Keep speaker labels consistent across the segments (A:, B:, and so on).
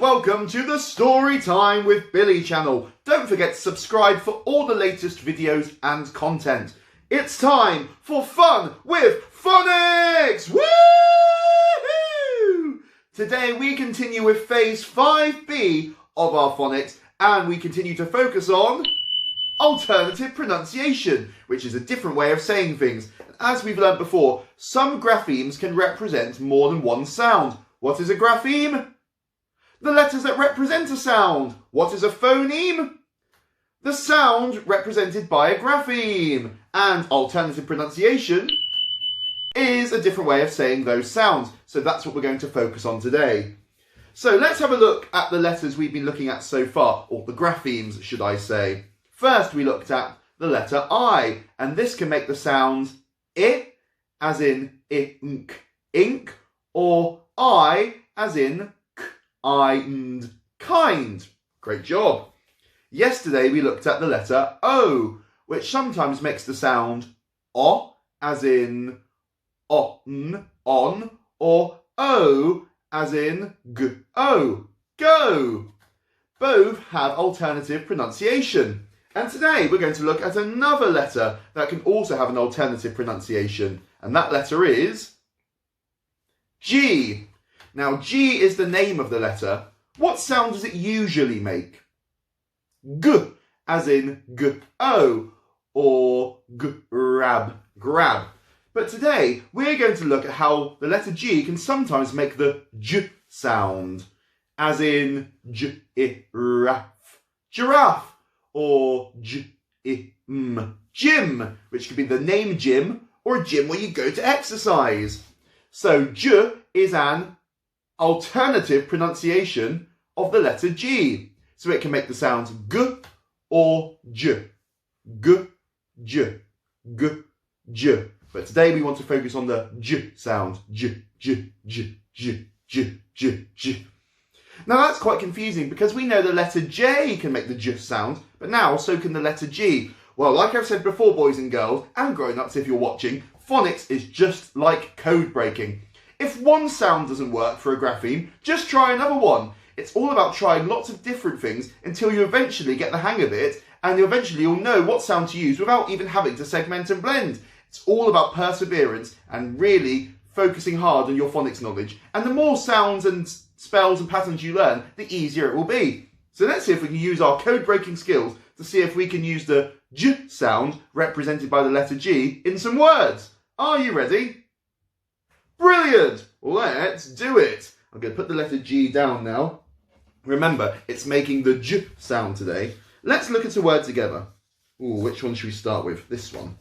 A: welcome to the Storytime with Billy channel. Don't forget to subscribe for all the latest videos and content. It's time for fun with Phonics! Woo! Today we continue with phase 5B of our phonics and we continue to focus on alternative pronunciation, which is a different way of saying things. And as we've learned before, some graphemes can represent more than one sound. What is a grapheme? The letters that represent a sound. What is a phoneme? The sound represented by a grapheme. And alternative pronunciation is a different way of saying those sounds. So that's what we're going to focus on today. So let's have a look at the letters we've been looking at so far, or the graphemes, should I say. First, we looked at the letter I, and this can make the sound I, as in ink, ink, or I, as in and kind. Great job. Yesterday we looked at the letter O, which sometimes makes the sound O, as in on, or O, as in go, go. Both have alternative pronunciation. And today we're going to look at another letter that can also have an alternative pronunciation. And that letter is G. Now, G is the name of the letter. What sound does it usually make? G, as in go, or grab, grab. But today, we're going to look at how the letter G can sometimes make the J sound, as in giraffe, giraffe, or gym, which could be the name gym, or a gym where you go to exercise. So, J is an alternative pronunciation of the letter G. So it can make the sounds G or J. G, J, G, J. But today we want to focus on the J sound. J, J, J, J, J, J, J. Now that's quite confusing because we know the letter J can make the J sound, but now so can the letter G. Well, like I've said before, boys and girls, and grown-ups if you're watching, phonics is just like code breaking. If one sound doesn't work for a grapheme, just try another one. It's all about trying lots of different things until you eventually get the hang of it, and eventually you'll know what sound to use without even having to segment and blend. It's all about perseverance and really focusing hard on your phonics knowledge. And the more sounds and spells and patterns you learn, the easier it will be. So let's see if we can use our code-breaking skills to see if we can use the J sound represented by the letter G in some words. Are you ready? Brilliant! Let's do it! I'm going to put the letter G down now. Remember, it's making the J sound today. Let's look at a word together. Ooh, which one should we start with? This one.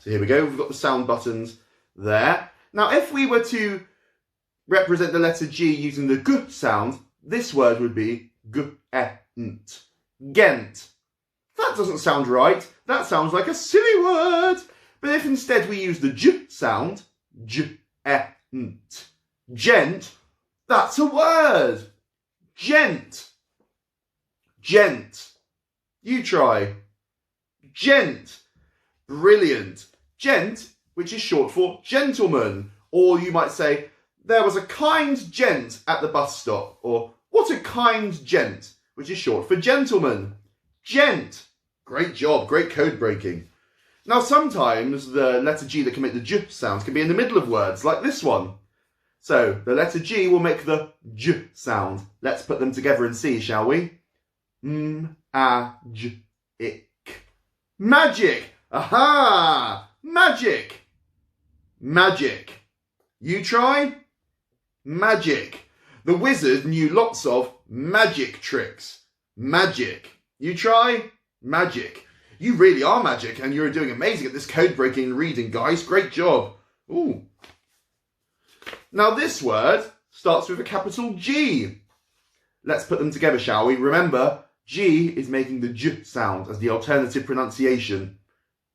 A: So here we go. We've got the sound buttons there. Now, if we were to represent the letter G using the G sound, this word would be gent. Gent. That doesn't sound right. That sounds like a silly word. But if instead we use the J sound, gent, gent, that's a word. Gent. Gent. You try. Gent. Brilliant. Gent, which is short for gentleman. Or you might say, there was a kind gent at the bus stop. Or, what a kind gent, which is short for gentleman. Gent. Great job. Great code breaking. Now, sometimes the letter G that can make the J sounds can be in the middle of words, like this one. So, the letter G will make the J sound. Let's put them together and see, shall we? Magic. Magic. Aha! Magic. Magic. You try? Magic. The wizard knew lots of magic tricks. Magic. You try? Magic. You really are magic, and you're doing amazing at this code-breaking reading, guys. Great job. Ooh. Now, this word starts with a capital G. Let's put them together, shall we? Remember, G is making the J sound as the alternative pronunciation.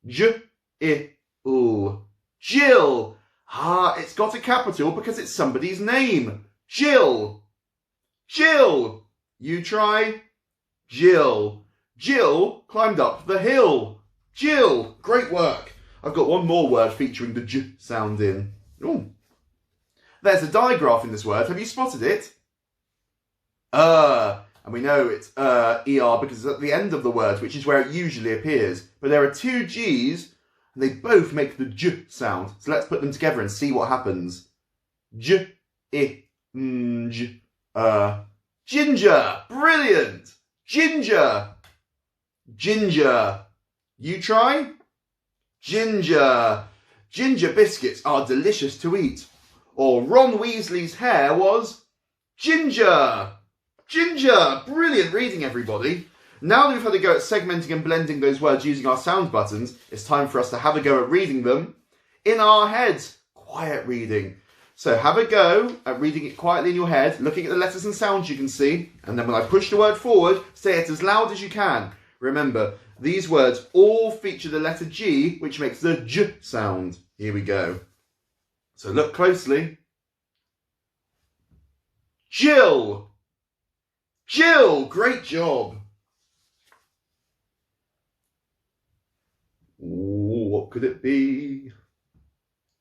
A: J, I, L. Jill. Ah, it's got a capital because it's somebody's name. Jill. Jill. You try? Jill. Jill climbed up the hill. Jill. Great work. I've got one more word featuring the J sound in. Ooh. There's a digraph in this word. Have you spotted it? And we know it's ER because it's at the end of the word, which is where it usually appears. But there are two G's, and they both make the J sound. So let's put them together and see what happens. J, I, N, J, Ginger! Brilliant! Ginger! Ginger. You try? Ginger. Ginger biscuits are delicious to eat. Or Ron Weasley's hair was ginger. Ginger. Brilliant reading, everybody. Now that we've had a go at segmenting and blending those words using our sound buttons, it's time for us to have a go at reading them in our heads. Quiet reading. So have a go at reading it quietly in your head, looking at the letters and sounds you can see, and then when I push the word forward, say it as loud as you can. Remember, these words all feature the letter G, which makes the J sound. Here we go. So look closely. Jill. Jill, great job. Ooh, what could it be?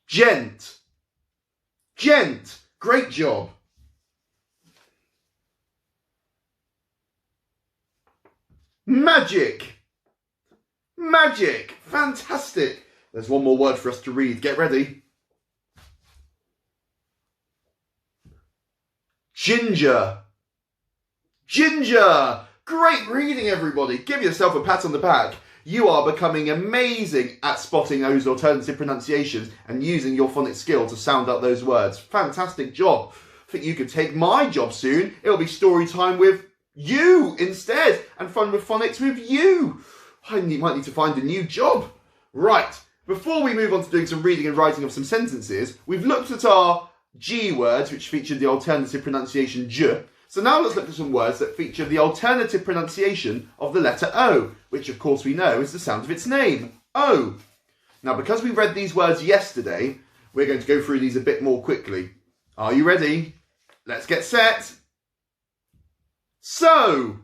A: Gent. Gent, great job. Magic. Magic, fantastic. There's one more word for us to read. Get ready. Ginger. Ginger. Great reading, everybody. Give yourself a pat on the back. You are becoming amazing at spotting those alternative pronunciations and using your phonics skill to sound out those words. Fantastic job. I think you could take my job soon. It'll be story time with you instead and fun with phonics with you. I might need to find a new job. Right, before we move on to doing some reading and writing of some sentences, we've looked at our G words, which featured the alternative pronunciation J. So now let's look at some words that feature the alternative pronunciation of the letter O, which of course we know is the sound of its name, O. Now because we read these words yesterday, we're going to go through these a bit more quickly. Are you ready? Let's get set. So.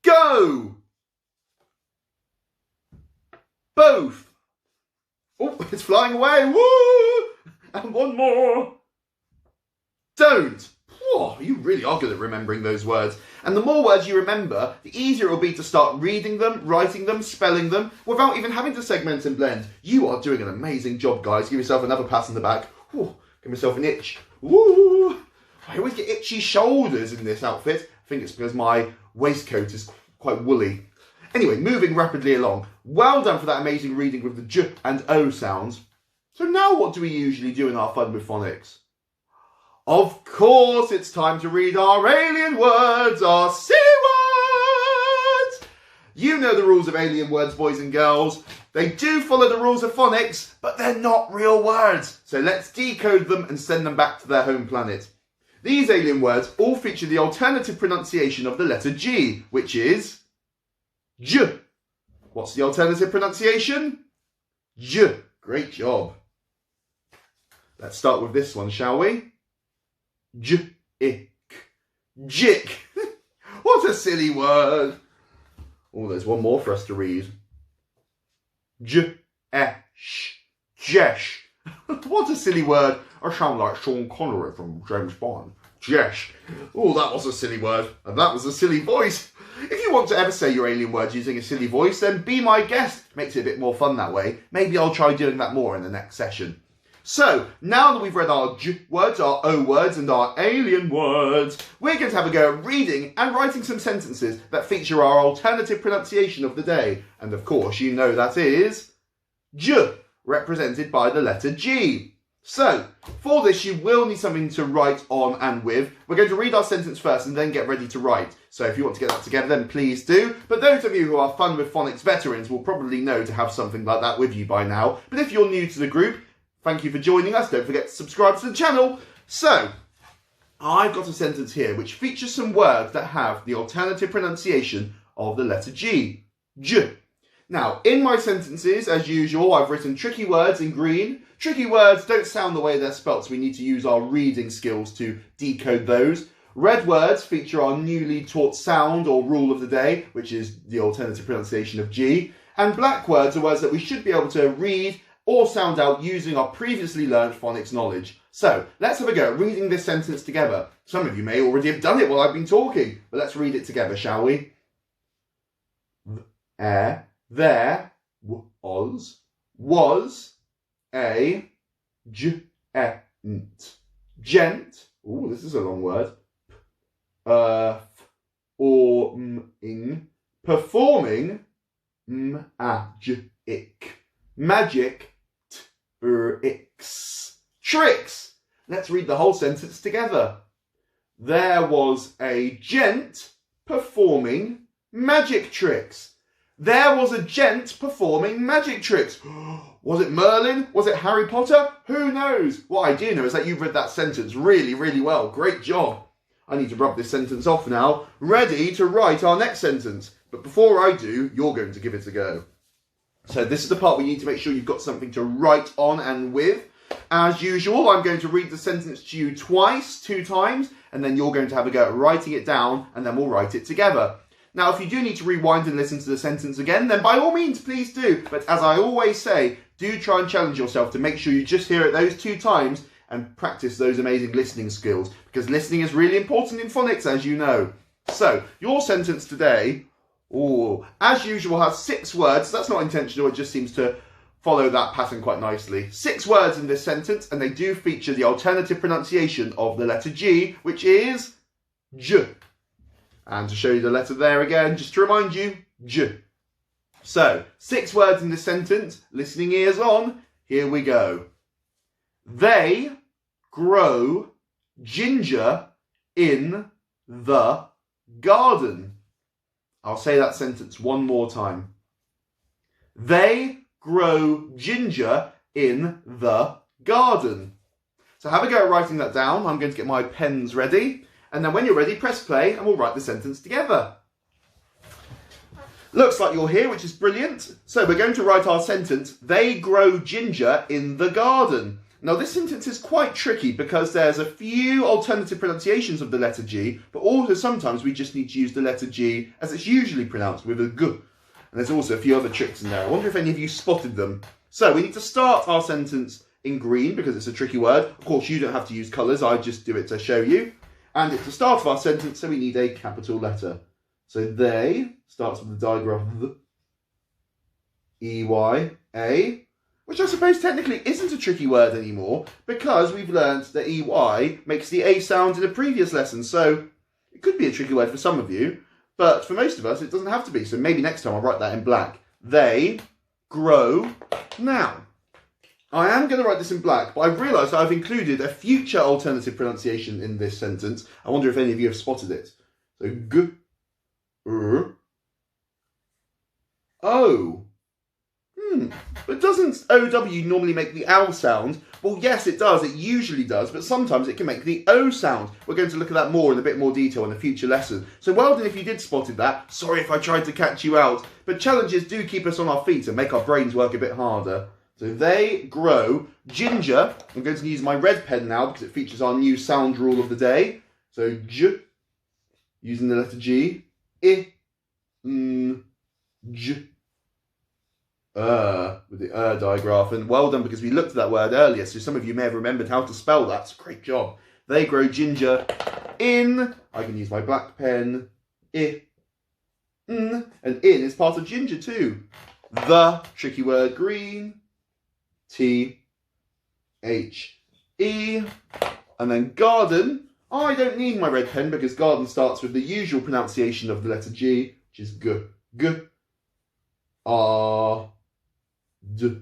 A: Go. Both. Oh, it's flying away. Woo! And one more. Don't. Oh, you really are good at remembering those words. And the more words you remember, the easier it will be to start reading them, writing them, spelling them, without even having to segment and blend. You are doing an amazing job, guys. Give yourself another pat on the back. Ooh, give myself an itch. Woo! I always get itchy shoulders in this outfit. I think it's because my waistcoat is quite woolly. Anyway, moving rapidly along. Well done for that amazing reading with the J and O sounds. So now what do we usually do in our fun with phonics? Of course, it's time to read our alien words, our C words! You know the rules of alien words, boys and girls. They do follow the rules of phonics, but they're not real words. So let's decode them and send them back to their home planet. These alien words all feature the alternative pronunciation of the letter G, which is J. What's the alternative pronunciation? J. Great job. Let's start with this one, shall we? J-ick. Jick. What a silly word. Oh, there's one more for us to read. J-esh. Jesh. What a silly word. I sound like Sean Connery from James Bond. Jesh. Oh, that was a silly word. And that was a silly voice. If you want to ever say your alien words using a silly voice, then be my guest. Makes it a bit more fun that way. Maybe I'll try doing that more in the next session. So, now that we've read our J words, our O words, and our alien words, we're going to have a go at reading and writing some sentences that feature our alternative pronunciation of the day. And of course, you know that is J, represented by the letter G. So, for this, you will need something to write on and with. We're going to read our sentence first and then get ready to write. So if you want to get that together, then please do. But those of you who are Fun with Phonics veterans will probably know to have something like that with you by now. But if you're new to the group, thank you for joining us. Don't forget to subscribe to the channel. So, I've got a sentence here which features some words that have the alternative pronunciation of the letter G. J. Now, in my sentences, as usual, I've written tricky words in green. Tricky words don't sound the way they're spelt, so we need to use our reading skills to decode those. Red words feature our newly taught sound or rule of the day, which is the alternative pronunciation of G. And black words are words that we should be able to read or sound out using our previously learned phonics knowledge. So let's have a go at reading this sentence together. Some of you may already have done it while I've been talking, but let's read it together, shall we? There was a gent. Oh, this is a long word. Performing magic tricks. Let's read the whole sentence together. There was a gent performing magic tricks. There was a gent performing magic tricks. Was it Merlin? Was it Harry Potter? Who knows? What I do know is that you've read that sentence really, really well. Great job. I need to rub this sentence off now, ready to write our next sentence. But before I do, you're going to give it a go. So this is the part where you need to make sure you've got something to write on and with. As usual, I'm going to read the sentence to you twice, 2 times, and then you're going to have a go at writing it down, and then we'll write it together. Now, if you do need to rewind and listen to the sentence again, then by all means, please do. But as I always say, do try and challenge yourself to make sure you just hear it those 2 times and practice those amazing listening skills, because listening is really important in phonics, as you know. So, your sentence today, as usual, has 6 words. That's not intentional, it just seems to follow that pattern quite nicely. 6 words in this sentence, and they do feature the alternative pronunciation of the letter G, which is J. And to show you the letter there again, just to remind you, J. So, 6 words in this sentence, listening ears on, here we go. They grow ginger in the garden. I'll say that sentence one more time. They grow ginger in the garden. So have a go at writing that down. I'm going to get my pens ready. And then when you're ready, press play and we'll write the sentence together. Looks like you're here, which is brilliant. So we're going to write our sentence, they grow ginger in the garden. Now this sentence is quite tricky because there's a few alternative pronunciations of the letter G, but also sometimes we just need to use the letter G as it's usually pronounced with a G. And there's also a few other tricks in there. I wonder if any of you spotted them. So we need to start our sentence in green because it's a tricky word. Of course, you don't have to use colours, I just do it to show you. And it's the start of our sentence, so we need a capital letter. So they starts with the digraph E-Y-A, which I suppose technically isn't a tricky word anymore because we've learned that EY makes the A sound in a previous lesson. So it could be a tricky word for some of you, but for most of us, it doesn't have to be. So maybe next time I'll write that in black. They grow. Now, I am going to write this in black, but I've realised that I've included a future alternative pronunciation in this sentence. I wonder if any of you have spotted it. So G, R, O. But doesn't OW normally make the ow sound? Well, yes, it does. It usually does, but sometimes it can make the O sound. We're going to look at that more in a bit more detail in a future lesson. So well done if you did spotted that. Sorry if I tried to catch you out. But challenges do keep us on our feet and make our brains work a bit harder. So they grow ginger. I'm going to use my red pen now because it features our new sound rule of the day. So J, using the letter G. I, N, J. With the digraph, and well done because we looked at that word earlier, so some of you may have remembered how to spell that. It's a great job. They grow ginger in, I can use my black pen, I, N, and in is part of ginger too. The, tricky word, green, T, H, E, and then garden. I don't need my red pen because garden starts with the usual pronunciation of the letter G, which is G, G, R, D,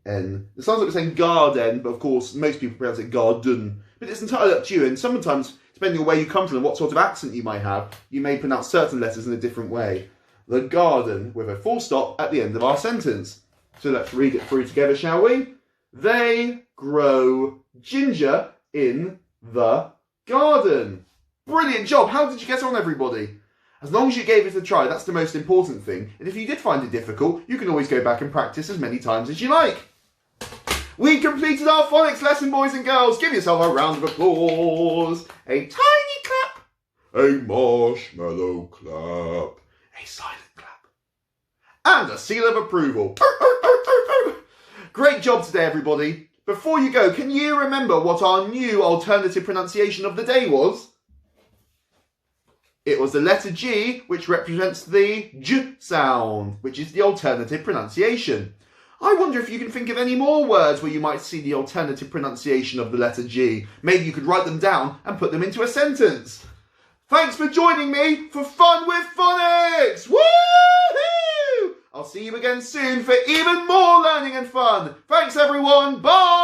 A: N. It sounds like we're saying garden, but of course most people pronounce it garden. But it's entirely up to you, and sometimes, depending on where you come from and what sort of accent you might have, you may pronounce certain letters in a different way. The garden, with a full stop at the end of our sentence. So let's read it through together, shall we? They grow ginger in the garden. Brilliant job! How did you get on, everybody? As long as you gave it a try, that's the most important thing. And if you did find it difficult, you can always go back and practice as many times as you like. We completed our phonics lesson, boys and girls. Give yourself a round of applause. A tiny clap. A marshmallow clap. A silent clap. And a seal of approval. Great job today, everybody. Before you go, can you remember what our new alternative pronunciation of the day was? It was the letter G, which represents the J sound, which is the alternative pronunciation. I wonder if you can think of any more words where you might see the alternative pronunciation of the letter G. Maybe you could write them down and put them into a sentence. Thanks for joining me for Fun with Phonics! Woohoo! I'll see you again soon for even more learning and fun. Thanks everyone. Bye!